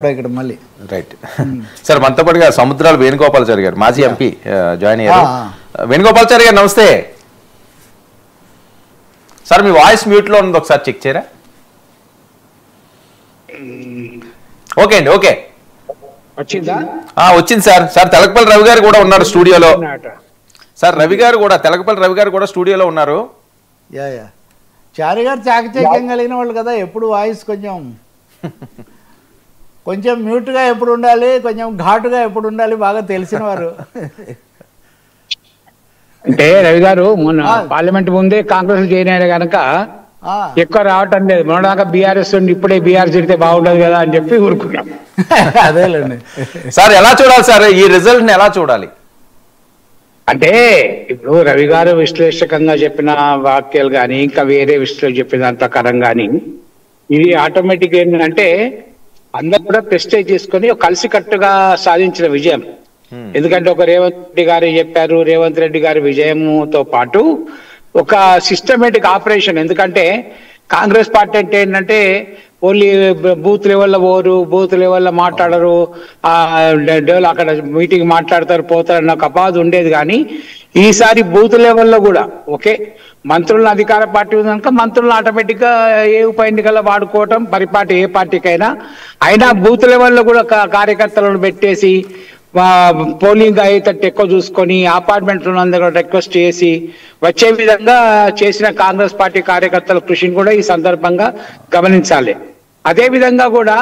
ఇక్కడ మళ్ళీ right sir మనతో పాటుగా సముద్రాల వేణుగోపాలాచారి గారు మాజీ ఎంపీ జాయిన్ అయ్యారు. వేణుగోపాలాచారి గారు నమస్తే సార్. మీ వాయిస్ మ్యూట్ లో ఉంది, ఒకసారి చెక్ చేయరా? ఓకే అండి, ఓకే వచ్చింది సార్. సార్ తెలకపల్లి రవి గారు కూడా ఉన్నారు స్టూడియోలో. సార్ రవి గారు కూడా, తెలకపల్లి రవి గారు కూడా స్టూడియోలో ఉన్నారు. చారి గారు చాకచక్యం కలిగిన వాళ్ళు కదా, ఎప్పుడు వాయిస్ కొంచెం మ్యూట్గా ఎప్పుడు ఉండాలి, కొంచెం ఘాటుగా ఎప్పుడు ఉండాలి, బాగా తెలిసిన వారు. అంటే రవి గారు మొన్న పార్లమెంట్ ముందే కాంగ్రెస్ జాయిన్ అయ్యారు కనుక ఎక్కువ రావటం లేదు. మొన్నదాకా బీఆర్ఎస్ ఉండి ఇప్పుడే బీఆర్ఎస్ తిడితే బాగుండదు కదా అని చెప్పి ఊరుకున్నాం. అదేలేండి సార్. ఎలా చూడాలి సార్ ఈ రిజల్ట్ ని, ఎలా చూడాలి? అంటే ఇప్పుడు రవి గారు విశ్లేషకంగా చెప్పిన వాక్యాలు కానీ ఇంకా వేరే విశ్లేషణ చెప్పిన దాని ప్రకారం కానీ ఇది ఆటోమేటిక్ ఏంటంటే అందరూ కూడా ప్రెస్టేజ్ తీసుకొని కలిసికట్టుగా సాధించిన విజయం. ఎందుకంటే ఒక రేవంత్ రెడ్డి గారు చెప్పారు, రేవంత్ రెడ్డి గారి విజయంతో పాటు ఒక సిస్టమేటిక్ ఆపరేషన్. ఎందుకంటే కాంగ్రెస్ పార్టీ అంటే ఏంటంటే ఓన్లీ బూత్ లెవెల్లో పోరు, బూత్ లెవెల్లో మాట్లాడరు, అక్కడ మీటింగ్ మాట్లాడతారు పోతారు అన్న కపాదు ఉండేది. కానీ ఈసారి బూత్ లెవెల్లో కూడా ఓకే, మంత్రులను అధికార పార్టీ ఉంది కనుక మంత్రులను ఆటోమేటిక్గా ఏ ఉప ఎన్నికల్లో వాడుకోవటం పరిపాటి ఏ పార్టీకైనా. అయినా బూత్ లెవెల్లో కూడా కార్యకర్తలను పెట్టేసి పోలింగ్ అయ్యేటట్టు ఎక్కువ చూసుకొని అపార్ట్మెంట్లో అందరూ రిక్వెస్ట్ చేసి వచ్చే విధంగా చేసిన కాంగ్రెస్ పార్టీ కార్యకర్తల కృషిని కూడా ఈ సందర్భంగా గమనించాలి. అదే విధంగా కూడా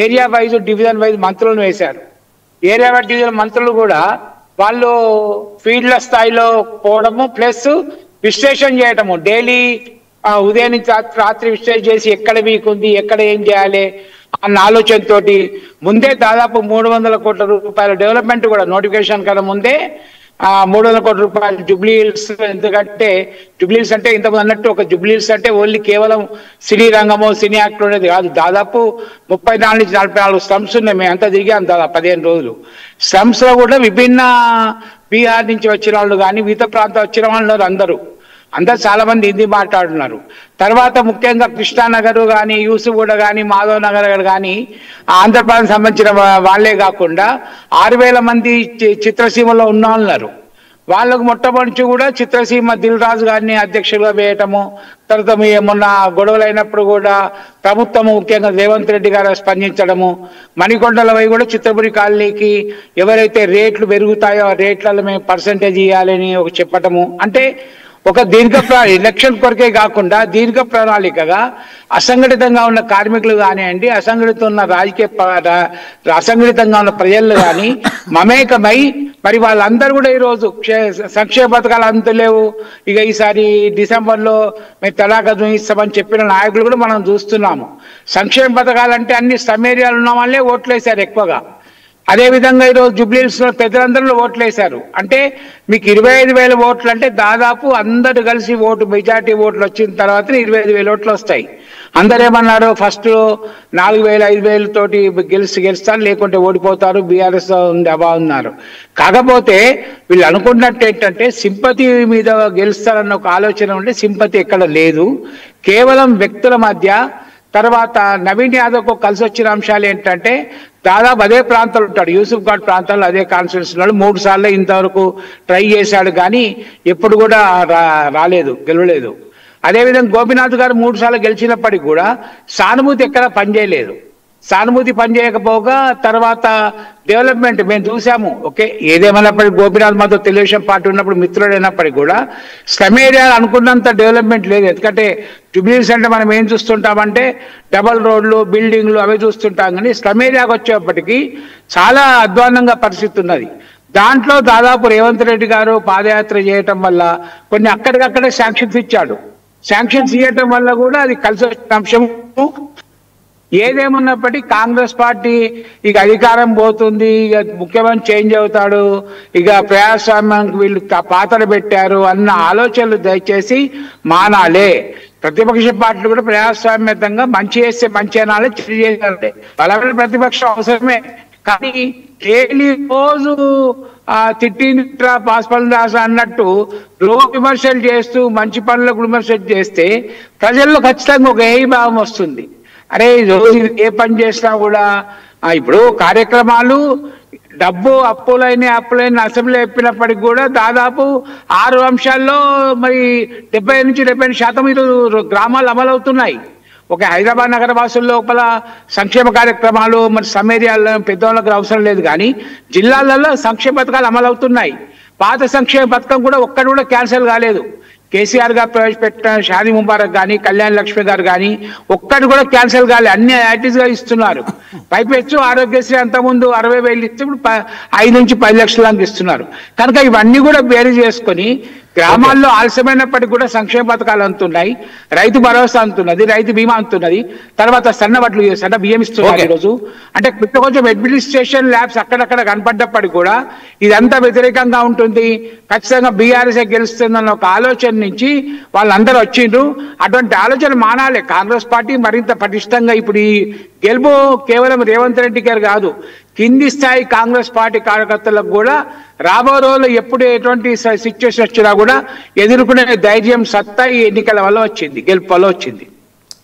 ఏరియా వైజ్ డివిజన్ వైజ్ మంత్రులను వేశారు. ఏరియా వైజ్ డివిజన్ మంత్రులు కూడా వాళ్ళు ఫీల్డ్ల స్థాయిలో పోవడము ప్లస్ విశ్లేషణ చేయటము, డైలీ ఉదయం నుంచి రాత్రి విశ్లేషణ చేసి ఎక్కడ వీక్ ఉంది, ఎక్కడ ఏం చేయాలి అన్న ఆలోచనతో ముందే దాదాపు 300 కోట్ల రూపాయల డెవలప్మెంట్ కూడా నోటిఫికేషన్ కన్నా ముందే 300 కోట్ల రూపాయలు జూబ్లీహిల్స్. ఎందుకంటే జూబ్లీహిల్స్ అంటే ఇంతకుముందు అన్నట్టు ఒక జూబ్లీహిల్స్ అంటే ఓన్లీ కేవలం సినీ రంగమో సినీ యాక్టర్ అనేది కాదు, దాదాపు 34 నుంచి 44 స్లమ్స్ ఉన్నాయి. మేము అంతా తిరిగాం దాదాపు 15 రోజులు. స్లమ్స్ లో కూడా విభిన్న బీహార్ నుంచి వచ్చిన వాళ్ళు కానీ వివిధ ప్రాంతం వచ్చిన వాళ్ళు అందరూ చాలా మంది హిందీ మాట్లాడుతున్నారు. తర్వాత ముఖ్యంగా కృష్ణానగర్ కానీ యూసుఫ్గూడ కానీ మాధవ్ నగర్ కానీ ఆంధ్రప్రదేశ్ సంబంధించిన వాళ్ళే కాకుండా 6,000 మంది చిత్రసీమలో ఉన్న ఉన్నారు. వాళ్ళకు మొట్టమొదటి కూడా చిత్రసీమ దిల్ రాజు గారిని అధ్యక్షులుగా వేయటము, తర్వాత మొన్న గొడవలు అయినప్పుడు కూడా ప్రభుత్వం ముఖ్యంగా రేవంత్ రెడ్డి గారు స్పందించడము, మణికొండలపై కూడా చిత్రపురి కాలనీకి ఎవరైతే రేట్లు పెరుగుతాయో ఆ రేట్లలో మేము పర్సంటేజ్ ఇవ్వాలని ఒక చెప్పటము. అంటే ఒక ఎలక్షన్ కొరకే కాకుండా దీర్ఘ ప్రణాళికగా అసంఘటితంగా ఉన్న కార్మికులు కానివ్వండి, అసంఘటితంగా ఉన్న ప్రజలు కానీ మమేకమై మరి వాళ్ళందరూ కూడా ఈరోజు సంక్షేమ పథకాలు అందులేవు, ఇక ఈసారి డిసెంబర్లో మేము తలాఖా ఇస్తామని చెప్పిన నాయకులు కూడా మనం చూస్తున్నాము. సంక్షేమ పథకాలంటే అన్ని స్లమ్ ఏరియాలు ఉన్న వాళ్ళే ఓట్లు వేశారు ఎక్కువగా. అదేవిధంగా ఈరోజు జూబ్లీహిల్స్లో పెద్దలందరూ ఓట్లు వేశారు. అంటే మీకు 25,000 ఓట్లు అంటే దాదాపు అందరు కలిసి మెజార్టీ ఓట్లు వచ్చిన తర్వాత 25,000 ఓట్లు వస్తాయి. అందరు ఏమన్నారు, ఫస్ట్ 4,000 5,000 తోటి గెలుస్తారు, లేకుంటే ఓడిపోతారు, బీఆర్ఎస్ ఉంది అబా ఉన్నారు. కాకపోతే వీళ్ళు అనుకున్నట్టు ఏంటంటే సింపతి మీద గెలుస్తారన్న ఒక ఆలోచన ఉంటే సింపతి ఎక్కడ లేదు. కేవలం వ్యక్తుల మధ్య. తర్వాత నవీన్ యాదవ్కు కలిసి వచ్చిన అంశాలు ఏంటంటే దాదాపు అదే ప్రాంతాలు ఉంటాడు, యూసుఫ్గఢ్ ప్రాంతాల్లో అదే కాన్స్టిట్యూన్సీలో 3 సార్లు ఇంతవరకు ట్రై చేశాడు కానీ ఎప్పుడు కూడా రాలేదు, గెలవలేదు. అదేవిధంగా గోపీనాథ్ గారు 3 సార్లు గెలిచినప్పటికీ కూడా సానుభూతి ఎక్కడ పనిచేయలేదు. సానుభూతి పనిచేయకపోగా తర్వాత డెవలప్మెంట్ మేము చూసాము. ఓకే, ఏదేమైనప్పటికీ గోపీనాథ్ మాతో తెలుగుదేశం పార్టీ ఉన్నప్పుడు మిత్రుడైనప్పటికీ కూడా స్లమ్ ఏరియాలు అనుకున్నంత డెవలప్మెంట్ లేదు. ఎందుకంటే జూబ్లీహిల్స్ అంటే మనం ఏం చూస్తుంటామంటే డబల్ రోడ్లు బిల్డింగ్లు అవి చూస్తుంటాం, కానీ స్లమ్ ఏరియాకి వచ్చేప్పటికీ చాలా అధ్వాన్నంగా పరిస్థితి ఉన్నది. దాంట్లో దాదాపు రేవంత్ రెడ్డి గారు పాదయాత్ర చేయటం వల్ల కొన్ని అక్కడికక్కడే శాంక్షన్స్ ఇచ్చాడు. శాంక్షన్స్ ఇవ్వటం వల్ల కూడా అది కలిసి వచ్చిన అంశము. ఏదేమన్నప్పటికీ కాంగ్రెస్ పార్టీ ఇక అధికారం పోతుంది, ఇక ముఖ్యమంత్రి చేంజ్ అవుతాడు, ఇక ప్రజాస్వామ్యానికి వీళ్ళు పాత్ర పెట్టారు అన్న ఆలోచనలు దయచేసి మానాలే. ప్రతిపక్ష పార్టీలు కూడా ప్రజాస్వామ్యంగా మంచి చేస్తే మంచి అనాలి, చెడు చేయాలి. బలమైన ప్రతిపక్షం అవసరమే, కానీ డైలీ రోజు తిట్టిన పాస్పల్ దాస అన్నట్టు రోజు విమర్శలు చేస్తూ మంచి పనులకు విమర్శలు చేస్తే ప్రజల్లో ఖచ్చితంగా ఒక ఏ భావం వస్తుంది. అరే రోజు ఏ పని చేసినా కూడా ఇప్పుడు కార్యక్రమాలు డబ్బు అప్పులైన అసెంబ్లీ చెప్పినప్పటికి కూడా దాదాపు 6 అంశాల్లో మరి 70 నుంచి 75% ఈరోజు గ్రామాలు అమలవుతున్నాయి. ఒక హైదరాబాద్ నగర వాసుల లోపల సంక్షేమ కార్యక్రమాలు మరి సమ్మేరియాల్లో పెద్దవాళ్ళకి అవసరం లేదు, కానీ జిల్లాలలో సంక్షేమ పథకాలు అమలవుతున్నాయి. పాత సంక్షేమ పథకం కూడా ఒక్కటి కూడా క్యాన్సిల్ కాలేదు. కేసీఆర్ గారు ప్రవేశపెట్టిన షాదీ ముబారక్ కానీ కళ్యాణ్ లక్ష్మి గారు కానీ ఒక్కటి కూడా క్యాన్సిల్ కాలేదు, అన్ని యాక్టివ్స్ గా ఇస్తున్నారు. పైపెచ్చు ఆరోగ్యశ్రీ అంతకుముందు 60,000 ఇస్తే ఇప్పుడు 5 నుంచి 10 లక్షల దాకా ఇస్తున్నారు. కనుక ఇవన్నీ కూడా బేరీ చేసుకొని గ్రామాల్లో ఆలస్యమైనప్పటికీ కూడా సంక్షేమ పథకాలు అందుతున్నాయి. రైతు భరోసా అందుతున్నది, రైతు బీమా అందుతున్నది, తర్వాత సన్న బియ్యం ఇస్తున్నారు ఈరోజు. అంటే కొంచెం అడ్మినిస్ట్రేషన్ ల్యాబ్స్ అక్కడక్కడ కనపడ్డప్పటికీ కూడా ఇదంతా వ్యతిరేకంగా ఉంటుంది, ఖచ్చితంగా బీఆర్ఎస్ గెలుస్తుందన్న ఒక ఆలోచన నుంచి వాళ్ళందరూ వచ్చిండ్రు. అటువంటి ఆలోచన మానాలి. కాంగ్రెస్ పార్టీ మరింత పటిష్టంగా ఇప్పుడు ఈ గెలుపు కేవలం రేవంత్ రెడ్డి గారు కాదు, కింది స్థాయి కాంగ్రెస్ పార్టీ కార్యకర్తలకు కూడా రాబో రోజుల్లో ఎప్పుడు ఎటువంటి సిచ్యువేషన్ వచ్చినా కూడా ఎదుర్కొనే ధైర్యం సత్తా ఈ ఎన్నికల వల్ల వచ్చింది, గెలుపు వల్ల వచ్చింది.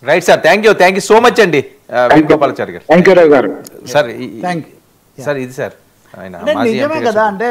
Right sir, thank you so much అండి వేణుగోపాలాచారి గారు. థ్యాంక్ యూ రవి గారు. సార్ ఇది సార్ ఆయన నిజమే కదా. అంటే